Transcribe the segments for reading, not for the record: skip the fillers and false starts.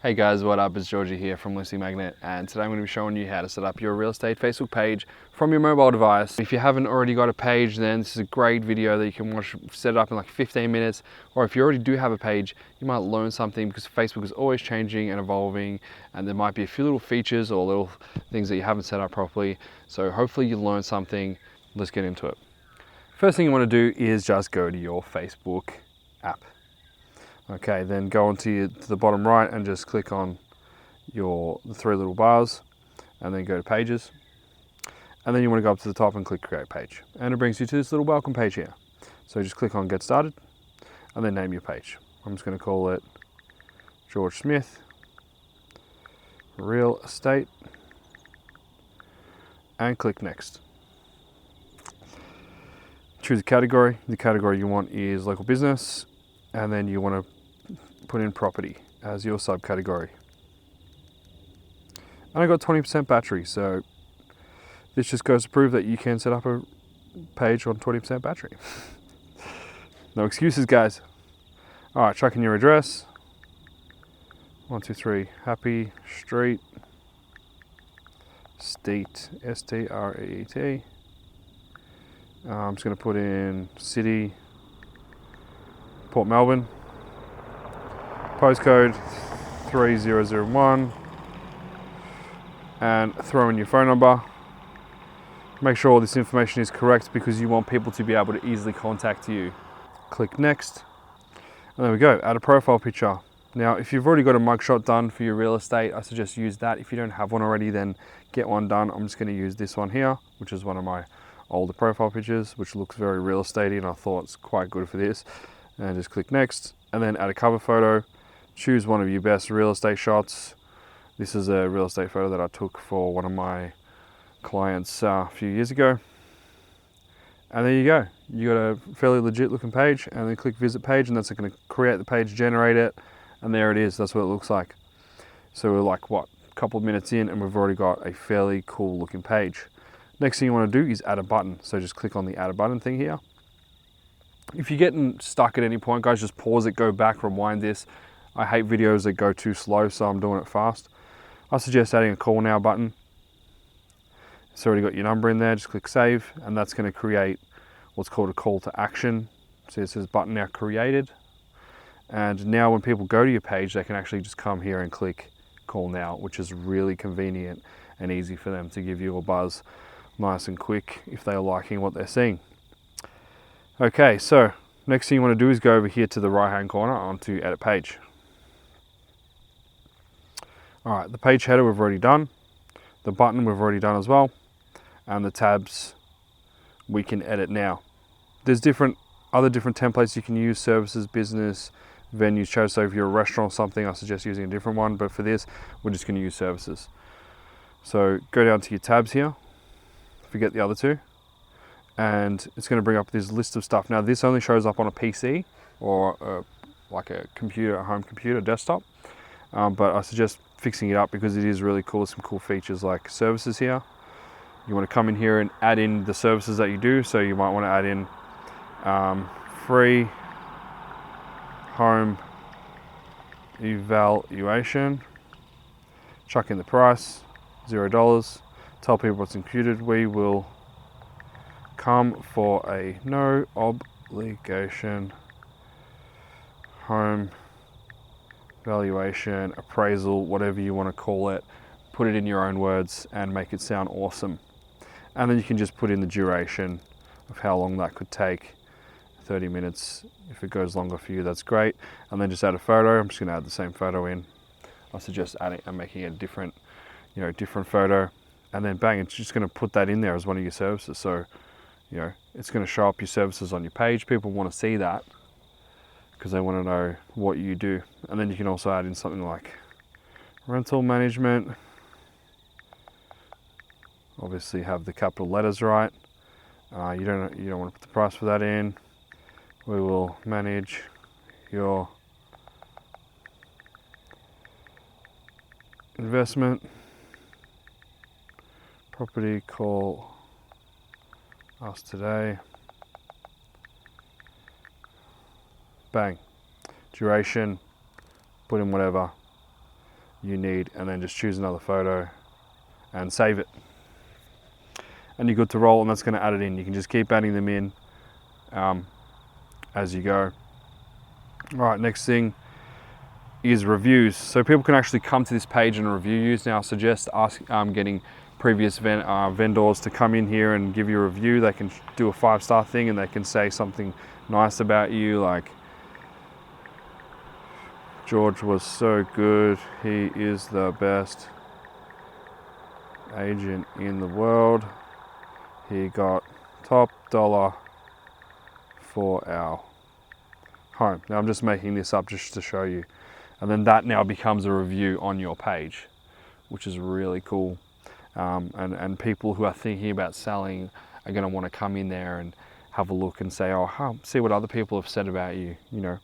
Hey guys, what up? It's Georgie here from Listing Magnet, and today I'm going to be showing you how to set up your real estate Facebook page from your mobile device. If you haven't already got a page, then this is a great video that you can watch, set it up in like 15 minutes. Or if you already do have a page, you might learn something because Facebook is always changing and evolving, and there might be a few little features or little things that you haven't set up properly. So hopefully you learn something. Let's get into it. First thing you want to do is just go to your Facebook app. Okay, then go to the bottom right and just click on the three little bars and then go to pages. And then you want to go up to the top and click create page. And it brings you to this little welcome page here. So just click on get started and then name your page. I'm just going to call it George Smith Real Estate and click next. Choose a category. The category you want is local business, and then you want to put in property as your subcategory. And I got 20% battery, so this just goes to prove that you can set up a page on 20% battery. No excuses, guys. All right, chuck in your address. 123 Happy Street, Street, S-T-R-E-E-T. I'm just going to put in city, Port Melbourne, postcode 3001, and throw in your phone number. Make sure all this information is correct because you want people to be able to easily contact you. Click next, and there we go, add a profile picture. Now, if you've already got a mugshot done for your real estate, I suggest use that. If you don't have one already, then get one done. I'm just going to use this one here, which is one of my older profile pictures, which looks very real estatey, and I thought it's quite good for this. And just click next, and then add a cover photo. Choose one of your best real estate shots. This is a real estate photo that I took for one of my clients a few years ago. And there you go. You got a fairly legit looking page, and then click visit page, and that's going to create the page, generate it, and there it is. That's what it looks like. So we're like, what, a couple of minutes in, and we've already got a fairly cool looking page. Next thing you want to do is add a button. So just click on the add a button thing here. If you're getting stuck at any point, guys, just pause it, go back, rewind this. I hate videos that go too slow, so I'm doing it fast. I suggest adding a call now button. It's already got your number in there, just click save, and that's going to create what's called a call to action. So it says button now created. And now when people go to your page, they can actually just come here and click call now, which is really convenient and easy for them to give you a buzz nice and quick if they're liking what they're seeing. Okay, so next thing you want to do is go over here to the right hand corner onto edit page. All right, the page header we've already done, the button we've already done as well, and the tabs we can edit now. There's other different templates you can use: services, business, venues, shows. So if you're a restaurant or something, I suggest using a different one, but for this, we're just going to use services. So go down to your tabs here, forget the other two, and it's going to bring up this list of stuff. Now this only shows up on a PC or like a computer, a home computer, desktop, but I suggest fixing it up because it is really cool. Some cool features like services here. You want to come in here and add in the services that you do. So you might want to add in free home evaluation, chuck in the price, $0, tell people what's included. We will come for a no obligation home valuation, appraisal, whatever you want to call it. Put it in your own words and make it sound awesome. And then you can just put in the duration of how long that could take. 30 minutes. If it goes longer for you, that's great. And then just add a photo. I'm just going to add the same photo in. I suggest adding and making it a different photo. And then bang, it's just going to put that in there as one of your services. So, it's going to show up your services on your page. People want to see that because they want to know what you do. And then you can also add in something like rental management. Obviously have the capital letters right. You don't want to put the price for that in. We will manage your investment. Property, call us today. Bang. Duration, put in whatever. you need, and then just choose another photo and save it. And you're good to roll, and that's going to add it in. You can just keep adding them in as you go. All right, next thing is reviews. So people can actually come to this page and review you. Now I suggest getting previous vendors to come in here and give you a review. They can do a 5-star thing, and they can say something nice about you, like, George was so good, he is the best agent in the world, he got top dollar for our home. Now I'm just making this up just to show you. And then that now becomes a review on your page, which is really cool. And people who are thinking about selling are going to want to come in there and have a look and say, oh, see what other people have said about you, you know.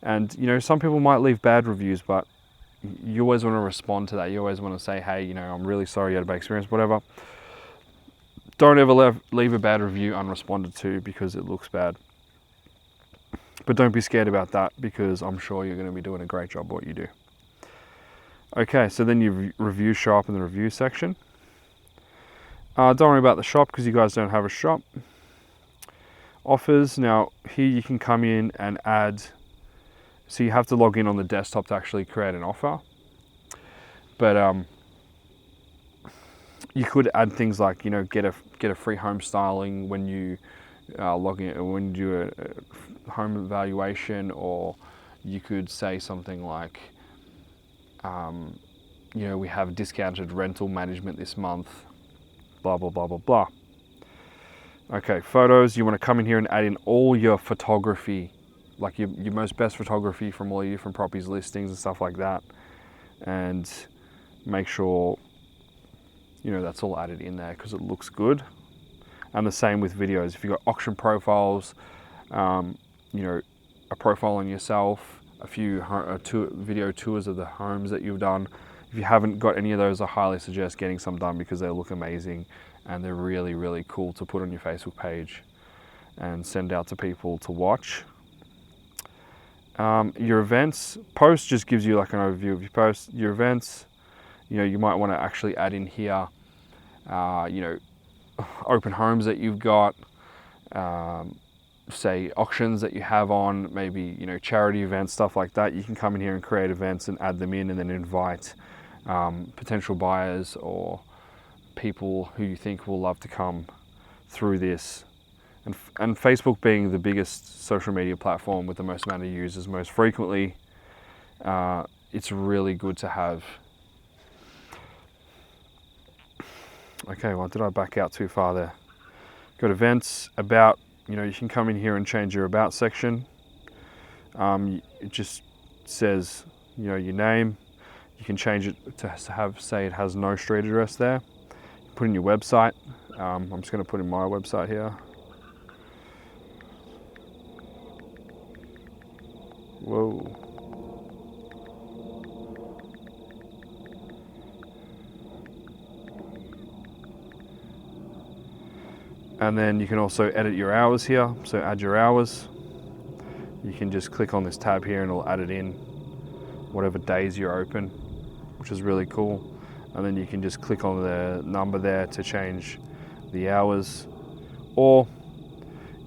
And, you know, some people might leave bad reviews, but you always want to respond to that. You always want to say, hey, you know, I'm really sorry you had a bad experience, whatever. Don't ever leave a bad review unresponded to because it looks bad. But don't be scared about that, because I'm sure you're going to be doing a great job at what you do. Okay, so then your reviews show up in the review section. Don't worry about the shop because you guys don't have a shop. Offers, now here you can come in and add, so you have to log in on the desktop to actually create an offer. But you could add things like, you know, get a free home styling when you log in, when you do a home evaluation, or you could say something like, you know, we have discounted rental management this month, blah, blah, blah, blah, blah. Okay, photos, you want to come in here and add in all your photography, like your most best photography from all your different properties, listings and stuff like that. And make sure, you know, that's all added in there because it looks good. And the same with videos. If you've got auction profiles, you know, a profile on yourself, a few video tours of the homes that you've done. If you haven't got any of those, I highly suggest getting some done because they look amazing and they're really, really cool to put on your Facebook page and send out to people to watch. Your events, post just gives you like an overview of your post. Your events, you know, you might want to actually add in here, you know, open homes that you've got, say auctions that you have on, maybe, you know, charity events, stuff like that. You can come in here and create events and add them in, and then invite potential buyers or people who you think will love to come through this. And Facebook being the biggest social media platform with the most amount of users most frequently, it's really good to have. Okay, well, did I back out too far there? Got events, about, you know, you can come in here and change your about section. It just says, you know, your name. You can change it to have, say it has no street address there. Put in your website. I'm just going to put in my website here. Whoa. And then you can also edit your hours here. So add your hours. You can just click on this tab here and it'll add it in whatever days you're open, which is really cool. And then you can just click on the number there to change the hours. Or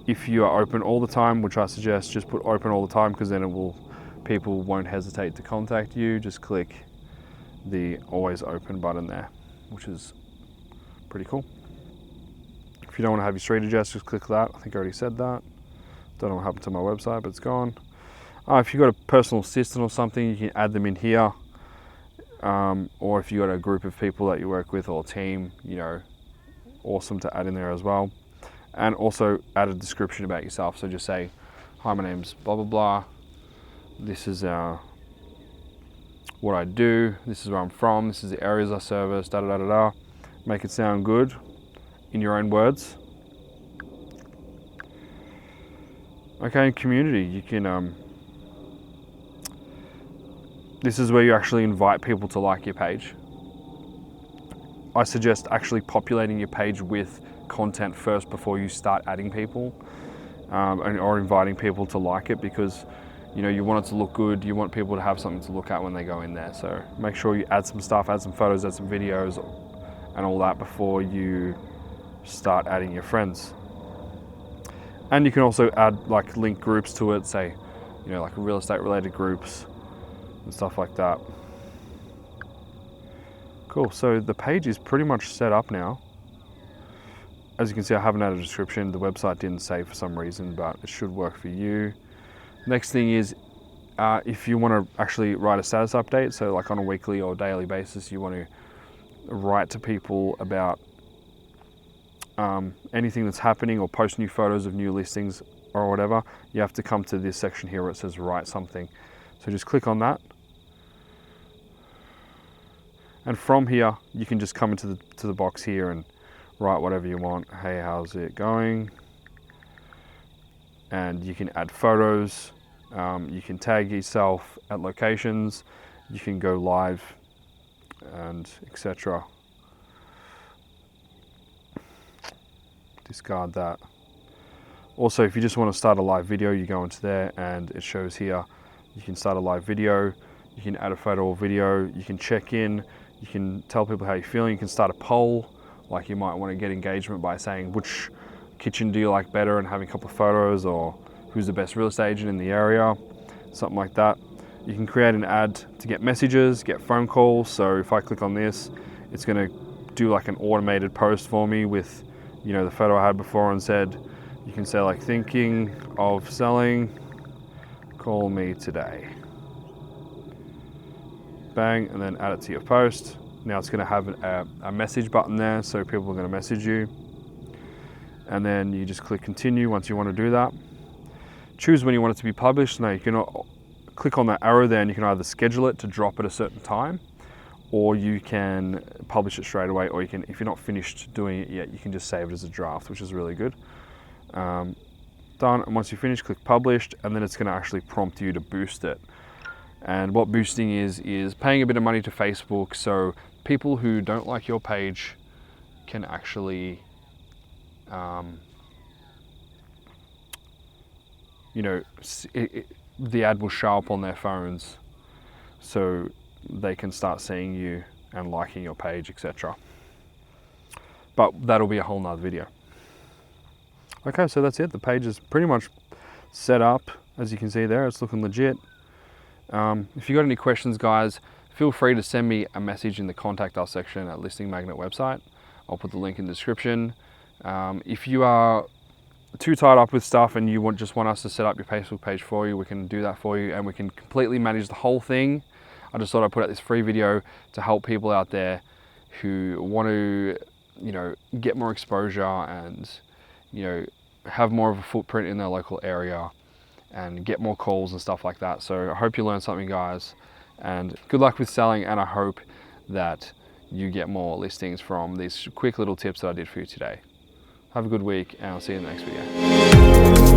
if you are open all the time, which I suggest just put open all the time, because then people won't hesitate to contact you. Just click the always open button there, which is pretty cool. If you don't want to have your street address, just click that. I think I already said that. Don't know what happened to my website, but it's gone. If you've got a personal assistant or something, you can add them in here. Or if you've got a group of people that you work with or a team, you know, awesome to add in there as well. And also add a description about yourself. So just say, hi, my name's blah, blah, blah. This is what I do. This is where I'm from. This is the areas I service, da, da, da, da, da. Make it sound good in your own words. Okay, community, you can, this is where you actually invite people to like your page. I suggest actually populating your page with content first before you start adding people or inviting people to like it, because You know, you want it to look good. You want people to have something to look at when they go in there. So make sure you add some stuff, add some photos, add some videos and all that before you start adding your friends. And you can also add like link groups to it, say, you know, like real estate related groups and stuff like that. Cool, so the page is pretty much set up now. As you can see, I haven't added a description. The website didn't save for some reason, but it should work for you. Next thing is, if you want to actually write a status update, so like on a weekly or daily basis, you want to write to people about anything that's happening or post new photos of new listings or whatever, you have to come to this section here where it says write something. So just click on that. And from here, you can just come into the box here and write whatever you want. Hey, how's it going? And you can add photos. You can tag yourself at locations. You can go live and etc. Discard that. Also, if you just want to start a live video, you go into there and it shows here. You can start a live video. You can add a photo or video. You can check in. You can tell people how you're feeling. You can start a poll, like you might want to get engagement by saying which kitchen do you like better and having a couple of photos, or who's the best real estate agent in the area, something like that. You can create an ad to get messages, get phone calls. So if I click on this, it's going to do like an automated post for me with, you know, the photo I had before and said, you can say like, thinking of selling, call me today. Bang, and then add it to your post. Now it's going to have a message button there, so people are going to message you. And then you just click continue once you want to do that. Choose when you want it to be published. Now you can click on that arrow there and you can either schedule it to drop at a certain time, or you can publish it straight away, or you can, if you're not finished doing it yet, you can just save it as a draft, which is really good. Done, and once you finish, click published, and then it's going to actually prompt you to boost it. And what boosting is paying a bit of money to Facebook, so people who don't like your page can actually, you know, the ad will show up on their phones, so they can start seeing you and liking your page, etc. But that'll be a whole nother video. Okay, so that's it. The page is pretty much set up. As you can see there, it's looking legit. If you got any questions, guys, feel free to send me a message in the contact us section at Listing Magnet website. I'll put the link in the description. If you are too tied up with stuff and you just want us to set up your Facebook page for you, we can do that for you, and we can completely manage the whole thing. I just thought I'd put out this free video to help people out there who want to, you know, get more exposure and, you know, have more of a footprint in their local area and get more calls and stuff like that. So I hope you learned something, guys, and good luck with selling, and I hope that you get more listings from these quick little tips that I did for you today. Have a good week, and I'll see you in the next video.